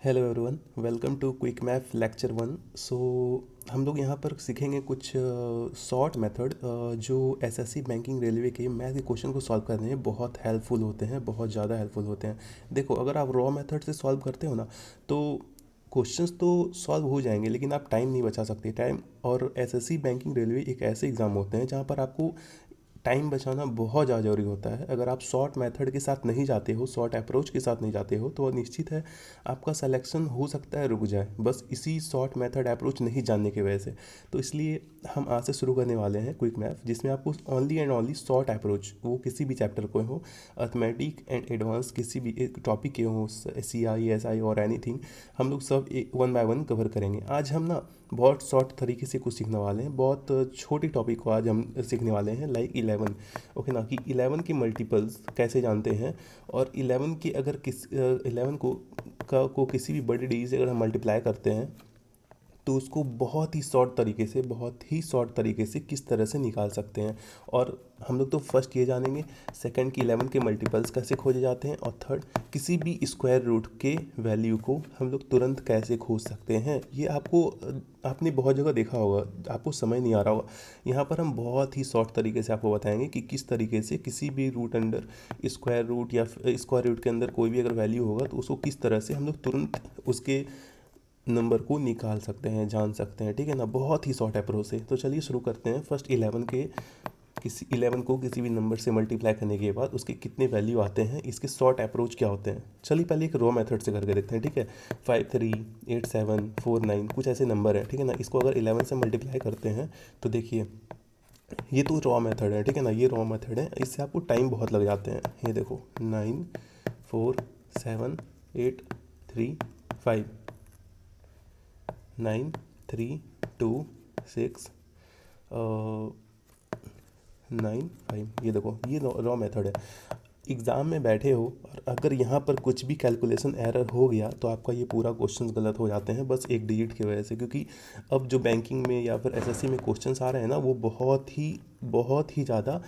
Hello everyone, welcome to quick math lecture 1। So हम लोग यहाँ पर सीखेंगे कुछ शॉर्ट मेथड जो एसएससी बैंकिंग रेलवे के मैथ के क्वेश्चन को सॉल्व करने में बहुत हेल्पफुल होते हैं, बहुत ज़्यादा हेल्पफुल होते हैं। देखो, अगर आप रॉ मेथड से सॉल्व करते हो ना, तो क्वेश्चंस तो सॉल्व हो जाएंगे, लेकिन आप टाइम नहीं बचा सकते। टाइम और एसएससी बैंकिंग रेलवे एक ऐसे एग्ज़ाम होते हैं जहाँ पर आपको टाइम बचाना बहुत ज़्यादा ज़रूरी होता है। अगर आप शॉर्ट मेथड के साथ नहीं जाते हो, शॉर्ट अप्रोच के साथ नहीं जाते हो, तो निश्चित है आपका सिलेक्शन हो सकता है रुक जाए, बस इसी शॉर्ट मेथड अप्रोच नहीं जानने की वजह से। तो इसलिए हम आज से शुरू करने वाले हैं क्विक मैथ, जिसमें आपको only and only short approach, वो किसी भी चैप्टर को हो, अर्थमेटिक एंड एडवांस किसी भी एक टॉपिक के हो, CI SI और एनीथिंग, हम लोग सब वन बाय वन कवर करेंगे। आज हम ना बहुत शॉर्ट तरीके से कुछ सीखने वाले हैं, बहुत छोटी टॉपिक को आज हम सीखने वाले हैं, लाइक 11। ओके ना, कि 11 के मल्टीपल्स कैसे जानते हैं, और 11 की अगर 11 को किसी भी बड़ी डिजिट से अगर हम मल्टीप्लाई करते हैं तो उसको बहुत ही शॉर्ट तरीके से किस तरह से निकाल सकते हैं। और हम लोग तो फर्स्ट ये जानेंगे, सेकंड की 11 के मल्टीपल्स कैसे खोजे जाते हैं, और थर्ड किसी भी स्क्वायर रूट के वैल्यू को हम लोग तुरंत कैसे खोज सकते हैं। ये आपने बहुत जगह देखा होगा, आपको समझ नहीं आ रहा होगा। यहाँ पर हम बहुत ही शॉर्ट तरीके से आपको बताएंगे कि किस तरीके से किसी भी रूट अंडर स्क्वायर रूट या स्क्वायर रूट के अंदर कोई भी अगर वैल्यू होगा तो उसको किस तरह से हम लोग तुरंत उसके नंबर को निकाल सकते हैं, जान सकते हैं। ठीक है ना, बहुत ही शॉर्ट अप्रोच से। तो चलिए शुरू करते हैं। फर्स्ट 11 को किसी भी नंबर से मल्टीप्लाई करने के बाद उसके कितने वैल्यू आते हैं, इसके शॉर्ट अप्रोच क्या होते हैं। चलिए पहले एक रो मेथड से करके देखते हैं। ठीक है, 5 3 8 7 4 9 कुछ ऐसे नंबर है। ठीक है ना, इसको अगर 11 से मल्टीप्लाई करते हैं तो देखिए, ये तो रॉ मेथड है। ठीक है ना, ये रॉ मेथड है, इससे आपको टाइम बहुत लग जाते हैं। ये देखो, 9 4 7 8 3 5, 9 3 2 6 9 5। ये देखो, ये रॉ मेथड है। एग्ज़ाम में बैठे हो और अगर यहाँ पर कुछ भी कैलकुलेशन एरर हो गया तो आपका ये पूरा क्वेश्चन गलत हो जाते हैं, बस एक डिजिट की वजह से। क्योंकि अब जो बैंकिंग में या फिर एसएससी में क्वेश्चंस आ रहे हैं ना, वो बहुत ही ज़्यादा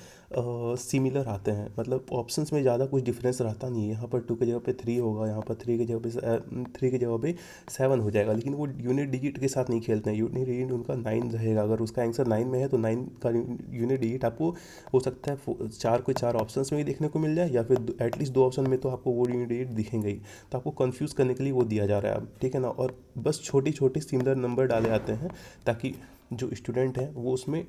सिमिलर आते हैं। मतलब ऑप्शंस में ज़्यादा कुछ डिफरेंस रहता नहीं है। यहाँ पर 2 की जगह पे 3 होगा, यहाँ पर 3 की जगह पे 7 हो जाएगा, लेकिन वो यूनिट डिजिट के साथ नहीं खेलते हैं। यूनिट डिजिट उनका 9 रहेगा। अगर उसका आंसर 9 में है तो 9 का यूनिट डिजिट आपको हो सकता है चार कोई चार ऑप्शंस में भी देखने को मिल जाए, या फिर एटलीस्ट 2 ऑप्शन में तो आपको वो यूनिट डिजिट दिखेंगे ही। तो आपको कंफ्यूज करने के लिए वो दिया जा रहा है अब। ठीक है ना, और बस छोटी छोटी सिमिलर नंबर डाले जाते हैं ताकि जो स्टूडेंट हैं वो उसमें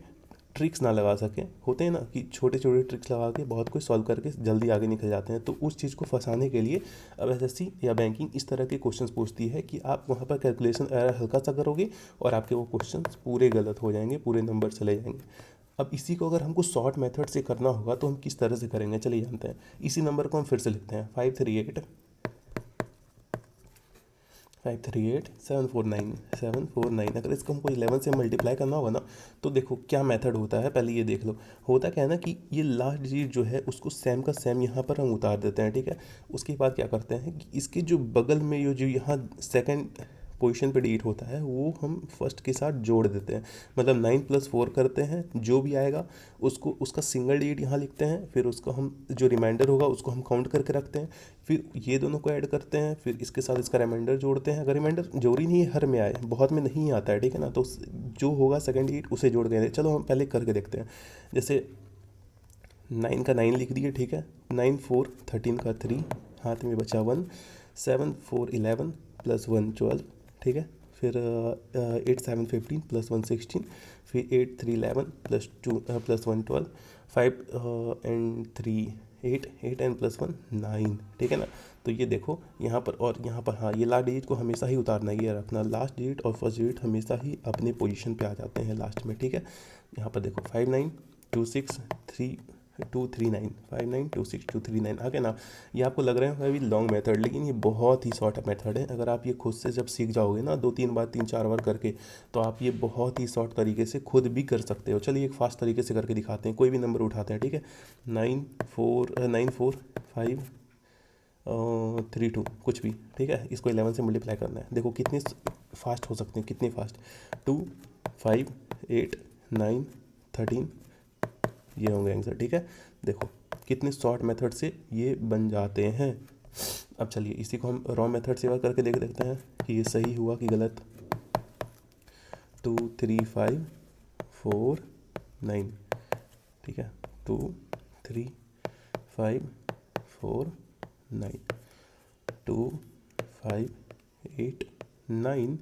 ट्रिक्स ना लगा सकें। होते हैं ना कि छोटे छोटे ट्रिक्स लगा के बहुत कुछ सॉल्व करके जल्दी आगे निकल जाते हैं, तो उस चीज़ को फंसाने के लिए अब एसएससी या बैंकिंग इस तरह के क्वेश्चंस पूछती है कि आप वहाँ पर कैलकुलेशन एरर हल्का सा करोगे और आपके वो क्वेश्चंस पूरे गलत हो जाएंगे, पूरे नंबर चले जाएंगे। अब इसी को अगर हमको शॉर्ट मेथड से करना होगा तो हम किस तरह से करेंगे, चलिए जानते हैं। इसी नंबर को हम फिर से लिखते हैं, 538 अगर इसको हमको 11 से मल्टीप्लाई करना होगा ना, तो देखो क्या मेथड होता है, पहले ये देख लो। होता क्या है ना कि ये लास्ट डिजिट जो है उसको सेम का सेम यहाँ पर हम उतार देते हैं। ठीक है, उसके बाद क्या करते हैं कि इसके जो बगल में जो यहाँ सेकंड पोजीशन पे डिलीट होता है वो हम फर्स्ट के साथ जोड़ देते हैं। मतलब 9 + 4 करते हैं, जो भी आएगा उसको उसका सिंगल डिजिट यहाँ लिखते हैं, फिर उसको हम जो रिमाइंडर होगा उसको हम काउंट करके रखते हैं, फिर ये दोनों को ऐड करते हैं, फिर इसके साथ इसका रिमाइंडर जोड़ते हैं। अगर रिमाइंडर जरूरी नहीं है हर में आए, बहुत में नहीं आता है। ठीक है ना, तो जो होगा सेकंड डिजिट उसे जोड़ देंगे। चलो हम पहले करके देखते हैं। जैसे 9 का 9 लिख दिए। ठीक है, 9 4 13 का 3, हाथ में बचा 1, 7 4 11 +1 12। ठीक है, फिर 8 7 15 +1 16, फिर 8 3 11 +2 +1 12, 5 एंड 3 8 8 एंड +1 9। ठीक है ना, तो ये देखो यहाँ पर और यहाँ पर, हाँ, ये लास्ट डिजिट को हमेशा ही उतारना, ये रखना। लास्ट डिजिट और फर्स्ट डिजिट हमेशा ही अपने पोजीशन पे आ जाते हैं लास्ट में। ठीक है, यहाँ पर देखो 5 9 2 6 3 2 3 9, 5 9 2 6 2 3 9 आगे ना। ये आपको लग रहा है अभी लॉन्ग मेथड, लेकिन ये बहुत ही शॉर्ट मेथड है। अगर आप ये खुद से जब सीख जाओगे ना 2 3 बार 3 4 बार करके, तो आप ये बहुत ही शॉर्ट तरीके से खुद भी कर सकते हो। चलिए एक फास्ट तरीके से करके दिखाते हैं। कोई भी नंबर उठाते हैं। ठीक है, 9 4 5 3 2 कुछ भी। ठीक है, इसको 11 से मल्टीप्लाई करना है। देखो कितने फास्ट हो सकते हैं, कितने फास्ट। 2 5 8 9 13, ये होंगे आंसर। ठीक है, देखो कितने शॉर्ट मेथड से ये बन जाते हैं। अब चलिए इसी को हम रॉ मेथड से वर्क करके देखते हैं कि ये सही हुआ कि गलत। 2 3 5 4 9, ठीक है, 2 3 5 4 9, 2 5 8 9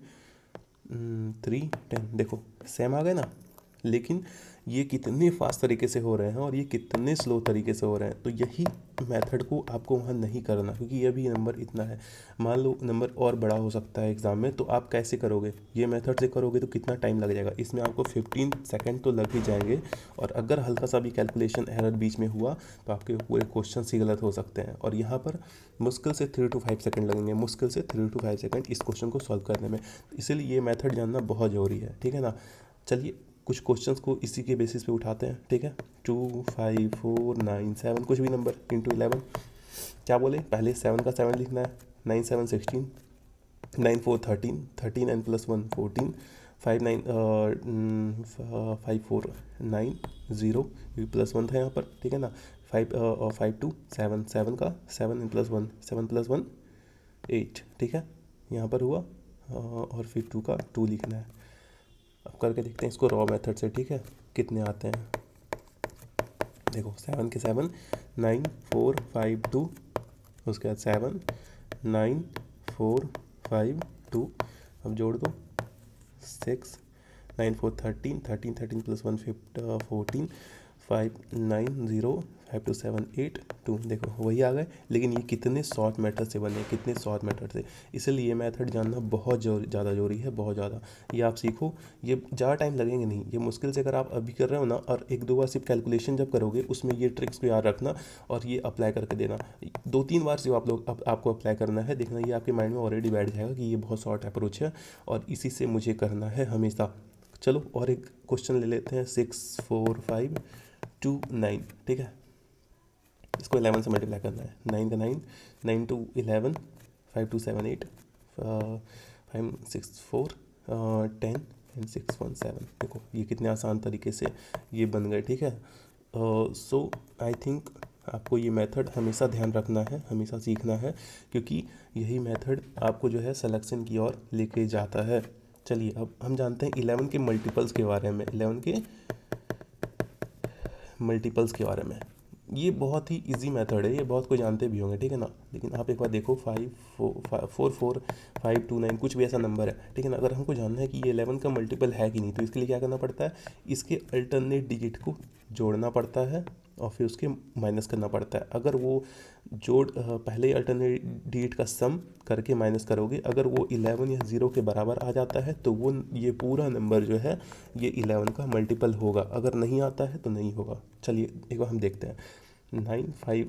3 10। देखो सेम आ गए ना, लेकिन ये कितने फास्ट तरीके से हो रहे हैं और ये कितने स्लो तरीके से हो रहे हैं। तो यही मेथड को आपको वहाँ नहीं करना, क्योंकि ये भी नंबर इतना है। मान लो नंबर और बड़ा हो सकता है एग्ज़ाम में, तो आप कैसे करोगे? ये मेथड से करोगे तो कितना टाइम लग जाएगा? इसमें आपको 15 सेकंड तो लग ही जाएंगे, और अगर हल्का सा भी कैलकुलेशन एरर बीच में हुआ तो आपके पूरे क्वेश्चन ही गलत हो सकते हैं। और यहाँ पर मुश्किल से 3 to 5 सेकंड लगेंगे, मुश्किल से 3 to 5 सेकंड इस क्वेश्चन को सॉल्व करने में। इसीलिए ये मेथड जानना बहुत ज़रूरी है, ठीक है ना। चलिए कुछ क्वेश्चंस को इसी के बेसिस पे उठाते हैं, ठीक है। 2 5 4 9 7, कुछ भी नंबर इंटू 11। क्या बोले? पहले 7 का 7 लिखना है। 9 7 16, 9 4 13, 13 and plus 1 14, 5 9 5 4 9 0, ये प्लस 1 था यहाँ पर, ठीक है ना। 5 2 7, 7 का 7 and plus 1, 7 plus 1 8, ठीक है, यहाँ पर हुआ। और फिर 2 का 2 लिखना है। अब करके देखते हैं इसको रॉ मेथड से, ठीक है, कितने आते हैं। देखो 7 के 7, 9 4 5 2, उसके बाद 7 9 4 5 2, अब जोड़ दो 6 9 4 13, 13 13 प्लस 1 14, 5 9 0, 5 2 7 8 2। देखो वही आ गए, लेकिन ये कितने शॉर्ट मेथड से बने, कितने शॉर्ट मेथड से। इसलिए ये मेथड जानना बहुत ज़्यादा ज़रूरी है, बहुत ज़्यादा। ये आप सीखो, ये ज़्यादा टाइम लगेंगे नहीं। ये मुश्किल से अगर आप अभी कर रहे हो ना, और 1-2 बार सिर्फ कैलकुलेशन जब करोगे, उसमें ये ट्रिक्स को याद रखना और ये अप्लाई करके देना। 2-3 बार सिर्फ आपको अप्लाई करना है, देखना ये आपके माइंड में ऑलरेडी बैठ जाएगा कि ये बहुत शॉर्ट अप्रोच है और इसी से मुझे करना है हमेशा। चलो और एक क्वेश्चन ले लेते हैं। 6 4 5 2 9, ठीक है, इसको 11 से मल्टीप्लाई करना है। 9 का 9, 9 2 11, 5 2 7 8, 5 6 4 10 एंड 6 1 7। देखो ये कितने आसान तरीके से ये बन गए, ठीक है। सो आई थिंक आपको ये मेथड हमेशा ध्यान रखना है, हमेशा सीखना है, क्योंकि यही मेथड आपको जो है सिलेक्शन की ओर लेके जाता है। चलिए अब हम जानते हैं 11 के मल्टीपल्स के बारे में। 11 के मल्टीपल्स के बारे में ये बहुत ही इजी मेथड है, ये बहुत कोई जानते भी होंगे, ठीक है ना। लेकिन आप एक बार देखो 5 4 4 5 2 9, कुछ भी ऐसा नंबर है, ठीक है ना। अगर हमको जानना है कि ये 11 का मल्टीपल है कि नहीं, तो इसके लिए क्या करना पड़ता है? इसके अल्टरनेट डिजिट को जोड़ना पड़ता है और फिर उसके माइनस करना पड़ता है। अगर वो पहले अल्टरनेट डिजिट का सम करके माइनस करोगे, अगर वो 11 या 0 के बराबर आ जाता है तो वो ये पूरा नंबर जो है ये 11 का मल्टीपल होगा। अगर नहीं आता है तो नहीं होगा। चलिए एक बार हम देखते हैं। 9 5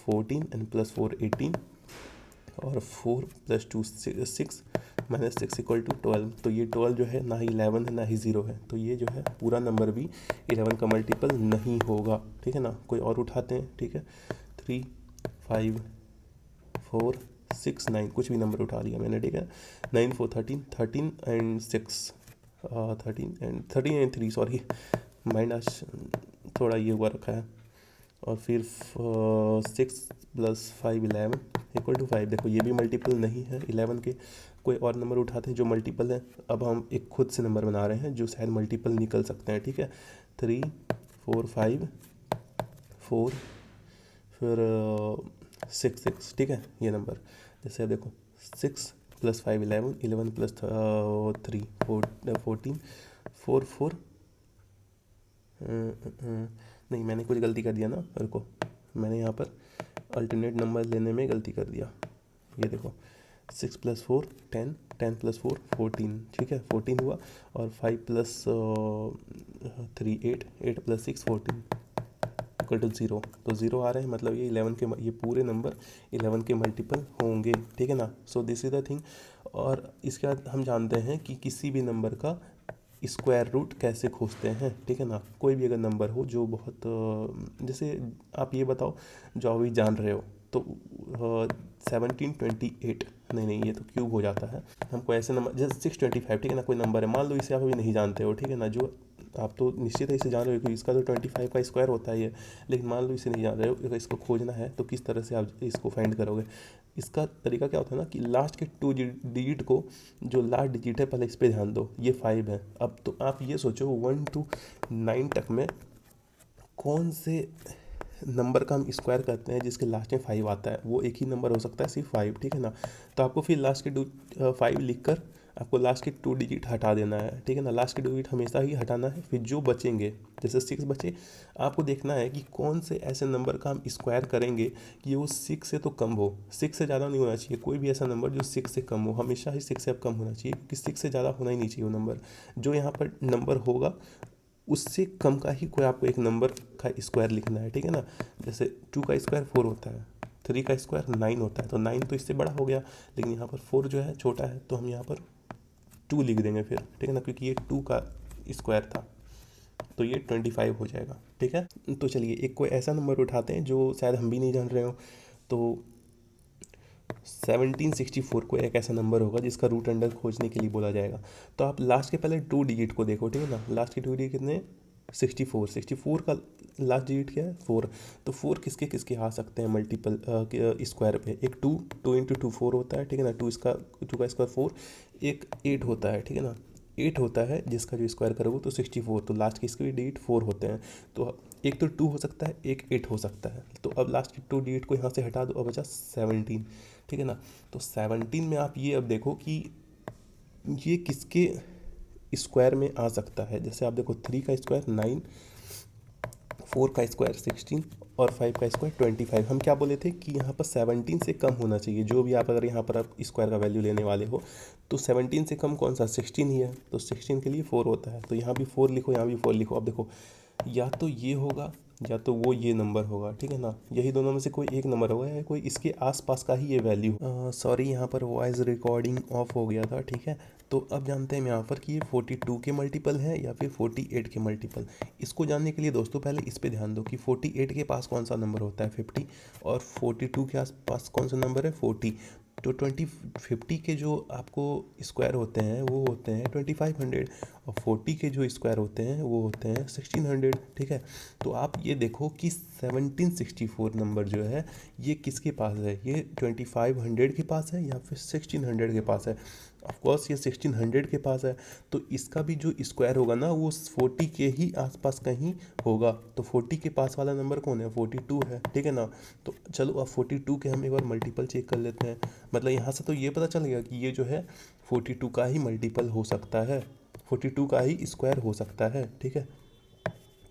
14 एंड प्लस 4 18, और 4 प्लस 2 6, माइनस 6 इक्वल टू 12। तो ये 12 जो है ना ही 11 है ना ही 0 है, तो ये जो है पूरा नंबर भी 11 का मल्टीपल नहीं होगा, ठीक है ना। कोई और उठाते हैं, ठीक है। 3 5 4 6 9, कुछ भी नंबर उठा लिया मैंने, ठीक है। 9 4 13, 13 एंड 6, 13 एंड 3, सॉरी माइंड आज थोड़ा ये हुआ रखा है। और फिर 6 प्लस 5 11 इक्वल टू 5। देखो ये भी मल्टीपल नहीं है 11 के। कोई और नंबर उठाते हैं जो मल्टीपल है। अब हम एक खुद से नंबर बना रहे हैं जो शायद मल्टीपल निकल सकते हैं, ठीक है। 3 4 5 4, फिर 6 6, ठीक है, ये नंबर। जैसे देखो 6 प्लस 5 11, 11 प्लस 3 14, 4 4, नहीं मैंने कुछ गलती कर दिया ना, रुको, मैंने यहाँ पर अल्टरनेट नंबर लेने में गलती कर दिया। ये देखो 6 प्लस 4 10, 10 प्लस 4 14, ठीक है, 14 हुआ। और 5 प्लस 3 8, 8 प्लस 6 14 इक्वल टू 0। तो 0 आ रहे हैं, मतलब ये 11 के, ये पूरे नंबर 11 के मल्टीपल होंगे, ठीक है ना। सो दिस इज़ द थिंग। और इसके बाद हम जानते हैं कि किसी भी नंबर का स्क्वायर रूट कैसे खोजते हैं, ठीक है ना। कोई भी अगर नंबर हो जो बहुत जैसे आप ये बताओ जो अभी जान रहे हो, तो 1728, नहीं ये तो क्यूब हो जाता है। हमको ऐसे नंबर जैसे 625, ठीक है ना, कोई नंबर है, मान लो इसे आप अभी नहीं जानते हो, ठीक है ना, जो आप तो निश्चित है इसे जान रहे हो कि इसका तो 25 का स्क्वायर होता है ये, लेकिन मान लो इसे नहीं जान रहे हो, अगर इसको खोजना है तो किस तरह से आप इसको फाइंड करोगे। इसका तरीका क्या होता है ना कि लास्ट के 2 डिजिट को, जो लास्ट डिजिट है पहले इस पर ध्यान दो, ये 5 है। अब तो आप ये सोचो 1 to 9 तक में कौन से नंबर का हम स्क्वायर करते हैं जिसके लास्ट में 5 आता है, वो एक ही नंबर हो सकता है, सिर्फ 5, ठीक है ना। तो आपको फिर लास्ट के 5 लिख कर आपको लास्ट के 2 डिजिट हटा देना है, ठीक है ना। लास्ट के 2 डिजिट हमेशा ही हटाना है। फिर जो बचेंगे, जैसे 6 बचे, आपको देखना है कि कौन से ऐसे नंबर का हम स्क्वायर करेंगे कि वो 6 से तो कम हो, 6 से ज़्यादा नहीं होना चाहिए। कोई भी ऐसा नंबर जो 6 से कम हो, हमेशा ही 6 से कम होना चाहिए, क्योंकि 6 से ज़्यादा होना ही नहीं चाहिए वो नंबर। जो यहाँ पर नंबर होगा उससे कम का ही कोई आपको एक नंबर का स्क्वायर लिखना है, ठीक है ना। जैसे 2 का स्क्वायर 4 होता है, 3 का स्क्वायर 9 होता है, तो 9 तो इससे बड़ा हो गया, लेकिन यहाँ पर 4 जो है छोटा है, तो हम यहाँ पर 2 लिख देंगे फिर, ठीक है ना, क्योंकि ये 2 का स्क्वायर था, तो ये 25 हो जाएगा, ठीक है। तो चलिए एक कोई ऐसा नंबर उठाते हैं जो शायद हम भी नहीं जान रहे हो। तो 1764 को एक ऐसा नंबर होगा जिसका रूट अंडर खोजने के लिए बोला जाएगा। तो आप लास्ट के पहले 2 डिजिट को देखो, ठीक है ना। लास्ट के 2 डिजिट कितने, 64 का लास्ट डिजिट क्या है, 4। तो 4 किसके किसके आ सकते हैं मल्टीपल स्क्वायर पे, एक 2 इंटू 2 4 होता है, ठीक है ना। 2 का स्क्वायर 4, एक 8 होता है, ठीक है ना। 8 होता है जिसका जो स्क्वायर करोगे तो 64, तो लास्ट के इसके भी डिजिट 4 होते हैं। तो एक तो 2 हो सकता है, एक 8 हो सकता है। तो अब लास्ट के 2 डिजिट को यहाँ से हटा दो, अब बचा 17, ठीक है ना। तो 17 में आप ये अब देखो कि ये किसके स्क्वायर में आ सकता है। जैसे आप देखो 3 का स्क्वायर 9, 4 का स्क्वायर 16 और 5 का स्क्वायर 25। हम क्या बोले थे कि यहाँ पर 17 से कम होना चाहिए, जो भी आप अगर यहाँ पर आप स्क्वायर का वैल्यू लेने वाले हो, तो 17 से कम कौन सा, 16 ही है। तो 16 के लिए 4 होता है, तो यहाँ भी 4 लिखो, यहाँ भी 4 लिखो। अब देखो या तो ये होगा या तो वो ये नंबर होगा, ठीक है ना। यही दोनों में से कोई एक नंबर होगा या कोई इसके आसपास का ही ये वैल्यू। सॉरी, यहाँ पर वॉइस रिकॉर्डिंग ऑफ हो गया था, ठीक है। तो अब जानते हैं हम यहाँ पर कि ये 42 के मल्टीपल है या फिर 48 के मल्टीपल। इसको जानने के लिए दोस्तों पहले इस पे ध्यान दो कि 48 के पास कौन सा नंबर होता है, 50, और 42 के आसपास कौन सा नंबर है, 40। तो 50 के जो आपको स्क्वायर होते हैं वो होते हैं 2500, और 40 के जो स्क्वायर होते हैं वो होते हैं 1600, ठीक है। तो आप ये देखो कि 1764 नंबर जो है ये किसके पास है, ये 2500 के पास है या फिर 1600 के पास है। ऑफकोर्स ये 1600 के पास है, तो इसका भी जो स्क्वायर होगा ना वो 40 के ही आसपास कहीं होगा। तो 40 के पास वाला नंबर कौन है, 42 है, ठीक है ना। तो चलो अब 42 के हम एक बार मल्टीपल चेक कर लेते हैं। मतलब यहाँ से तो ये पता चल गया कि ये जो है 42 का ही मल्टीपल हो सकता है, 42 का ही स्क्वायर हो सकता है, ठीक है।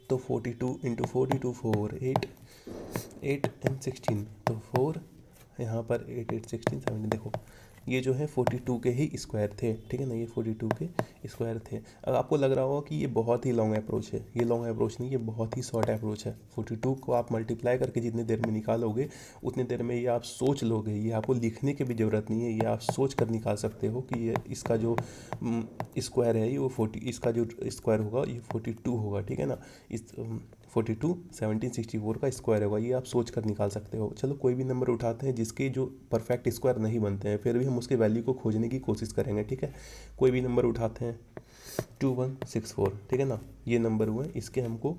तो 42 इंटू 42 4, 8 एंड 16, तो 4 यहाँ पर 8 8 16 17, देखो ये जो है 42 के ही स्क्वायर थे, ठीक है ना। ये 42 के स्क्वायर थे। अब आपको लग रहा होगा कि ये बहुत ही लॉन्ग अप्रोच है, ये लॉन्ग अप्रोच नहीं, ये बहुत ही शॉर्ट अप्रोच है। 42 को आप मल्टीप्लाई करके जितनी देर में निकालोगे उतनी देर में ये आप सोच लोगे, ये आपको लिखने की भी ज़रूरत नहीं है, ये आप सोच कर निकाल सकते हो कि ये इसका जो स्क्वायर है ये वो 40, इसका जो स्क्वायर होगा ये 42 होगा, ठीक है ना। इस 42 1764 का स्क्वायर होगा, ये आप सोच कर निकाल सकते हो। चलो कोई भी नंबर उठाते हैं जिसके जो परफेक्ट स्क्वायर नहीं बनते हैं, फिर भी हम उसके वैल्यू को खोजने की कोशिश करेंगे, ठीक है। कोई भी नंबर उठाते हैं 2164, ठीक है ना, ये नंबर हुआ, इसके हमको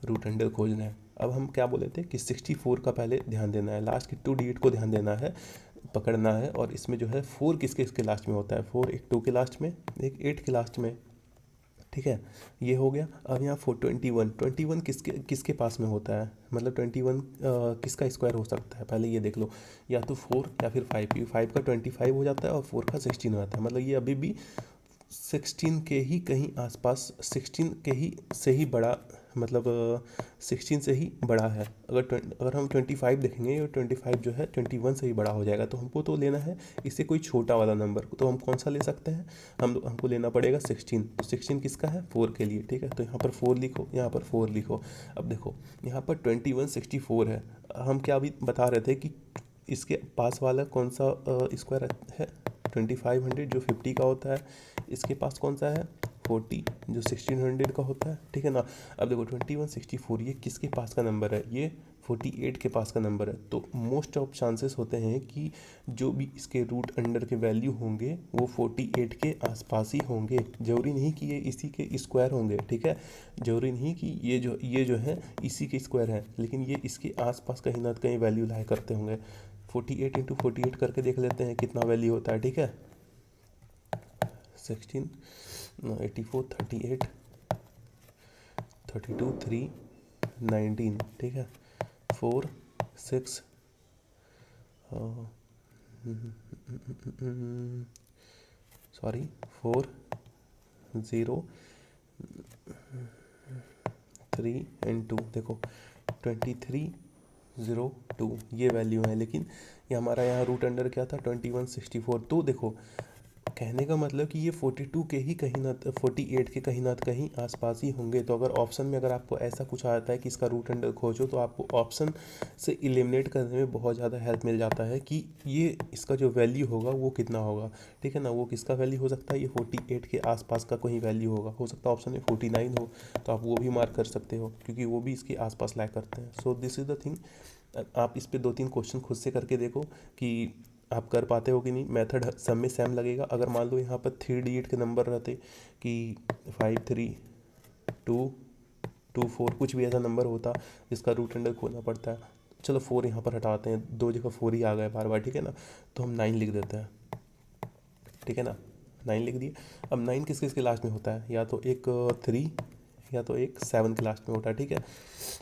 रूट अंडर खोजना है। अब हम क्या बोले थे कि 64 का पहले ध्यान देना है, लास्ट के 2 डिजिट को ध्यान देना है, पकड़ना है। और इसमें जो है 4 किसके इसके लास्ट में होता है, 4 एक 2 के लास्ट में, एक 8 के लास्ट में, ठीक है। ये हो गया। अब यहाँ 21 किसके किसके पास में होता है, मतलब 21 किसका स्क्वायर हो सकता है, पहले ये देख लो। या तो 4 या फिर 5, 5 का 25 हो जाता है और 4 का 16 हो जाता है, मतलब ये अभी भी 16 के ही कहीं आसपास, 16 के ही से ही बड़ा, मतलब 16 से ही बड़ा है। अगर हम 25 देखेंगे और 25 जो है 21 से ही बड़ा हो जाएगा, तो हमको तो लेना है इससे कोई छोटा वाला नंबर। तो हम कौन सा ले सकते हैं, हमको लेना पड़ेगा 16। तो 16 किसका है, 4 के लिए, ठीक है। तो यहाँ पर 4 लिखो, यहाँ पर 4 लिखो। अब देखो यहाँ पर 2164 है, हम क्या अभी बता रहे थे कि इसके पास वाला कौन सा स्क्वायर है, 2500 जो 50 का होता है, इसके पास कौन सा है 40 जो 1600 का होता है, ठीक है ना। अब देखो 2164 ये किसके पास का नंबर है, ये 48 के पास का नंबर है, तो मोस्ट ऑफ चांसेस होते हैं कि जो भी इसके रूट अंडर के वैल्यू होंगे वो 48 के आसपास ही होंगे। ज़रूरी नहीं कि ये इसी के स्क्वायर होंगे, ठीक है, ज़रूरी नहीं कि ये जो है इसी के स्क्वायर है, लेकिन ये इसके आसपास कहीं ना कहीं वैल्यू लाई करते होंगे। 48 इंटू 48 करके देख लेते हैं कितना वैल्यू होता है, ठीक है। 16 84 38 32 3 19, ठीक है, 4 6 सॉरी 4 0 3 एंड 2, देखो 2302 ये वैल्यू है, लेकिन ये हमारा यहाँ रूट अंडर क्या था 2164। तो देखो कहने का मतलब कि ये 42 के ही कहीं ना 48 के कहीं ना कहीं आसपास ही होंगे। तो अगर ऑप्शन में अगर आपको ऐसा कुछ आता है कि इसका रूट अंडर खोजो, तो आपको ऑप्शन से एलिमिनेट करने में बहुत ज़्यादा हेल्प मिल जाता है कि ये इसका जो वैल्यू होगा वो कितना होगा, ठीक है ना। वो किसका वैल्यू हो सकता है, ये 48 के आसपास का कोई वैल्यू होगा, हो सकता है ऑप्शन में 49 हो, तो आप वो भी मार्क कर सकते हो क्योंकि वो भी इसके आसपास लाइक करते हैं। सो दिस इज़ द थिंग। आप इस पे 2-3 क्वेश्चन खुद से करके देखो कि आप कर पाते हो कि नहीं। मेथड सब में सेम लगेगा। अगर मान लो यहाँ पर 3 डिजिट के नंबर रहते कि 5 3 2 2 4 कुछ भी ऐसा नंबर होता जिसका रूट अंडर खोजना पड़ता है, चलो 4 यहाँ पर हटाते हैं, 2 जगह 4 ही आ गए बार बार, ठीक है ना, तो हम 9 लिख देते हैं, ठीक है ना, 9 लिख दिए। अब 9 किस किस के लास्ट में होता है, या तो एक 3 या तो एक 7 के लास्ट में होता है, ठीक है।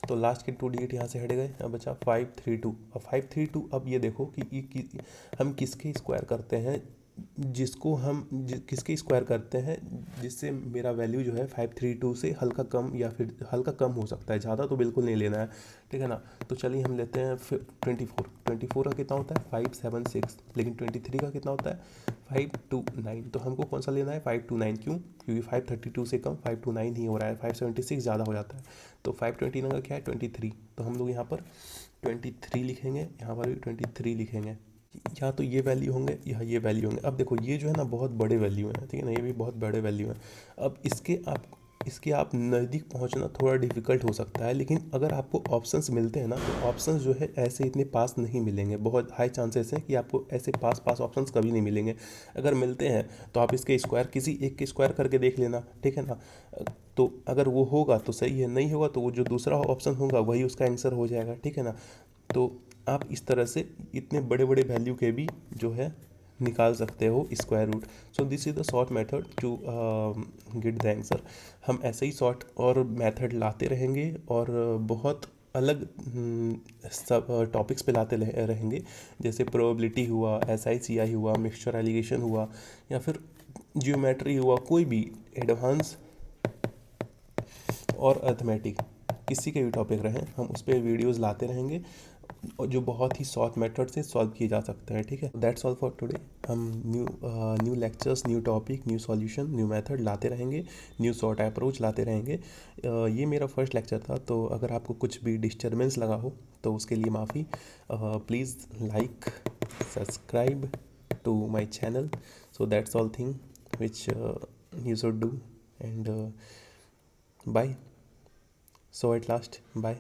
तो लास्ट के 2 डिजिट यहाँ से हट गए, अब बचा 532। अब 532, अब ये देखो कि हम किसके स्क्वायर करते हैं, किसके स्क्वायर करते हैं जिससे मेरा वैल्यू जो है 532 से हल्का कम या फिर हल्का कम हो सकता है, ज़्यादा तो बिल्कुल नहीं लेना है, ठीक है ना। तो चलिए हम लेते हैं 24 का कितना होता है 576, लेकिन 23 का कितना होता है 529। तो हमको कौन सा लेना है 529, क्यों, क्योंकि 532 से कम 529 ही हो रहा है, 576 ज़्यादा हो जाता है। तो 529 का क्या है 23, तो हम लोग यहाँ पर 23 लिखेंगे, यहाँ पर भी 23 लिखेंगे। या तो ये वैल्यू होंगे या ये वैल्यू होंगे। अब देखो ये जो है ना बहुत बड़े वैल्यू हैं, ठीक है ना, ये भी बहुत बड़े वैल्यू हैं। अब इसके आप नज़दीक पहुंचना थोड़ा डिफिकल्ट हो सकता है, लेकिन अगर आपको ऑप्शंस मिलते हैं ना, तो ऑप्शंस जो है ऐसे इतने पास नहीं मिलेंगे, बहुत हाई चांसेस हैं कि आपको ऐसे पास ऑप्शंस कभी नहीं मिलेंगे। अगर मिलते हैं तो आप इसके स्क्वायर किसी एक के स्क्वायर करके देख लेना, ठीक है ना। तो अगर वो होगा तो सही है, नहीं होगा तो वो जो दूसरा ऑप्शन होगा वही उसका आंसर हो जाएगा, ठीक है ना। तो आप इस तरह से इतने बड़े बड़े वैल्यू के भी जो है निकाल सकते हो square root. So this is the short method to get the answer. हम ऐसे ही शॉर्ट और मेथड लाते रहेंगे और बहुत अलग सब टॉपिक्स पे लाते रहेंगे, जैसे प्रोबेबिलिटी हुआ, SI CI हुआ, मिक्सचर एलिगेशन हुआ, या फिर जियोमेट्री हुआ, कोई भी एडवांस और अर्थमेटिक किसी के भी टॉपिक रहें हम उस पर वीडियोज़ लाते रहेंगे, और जो बहुत ही शॉर्ट मेथड से सॉल्व किए जा सकते हैं, ठीक है। That's all for today. हम new lectures, new topic, new solution, new method लाते रहेंगे, न्यू शॉर्ट अप्रोच लाते रहेंगे। ये मेरा फर्स्ट लेक्चर था, तो अगर आपको कुछ भी डिस्टर्बेंस लगा हो तो उसके लिए माफ़ी। Please like, subscribe to my channel. So that's all thing which you should do, and bye. So at last, bye.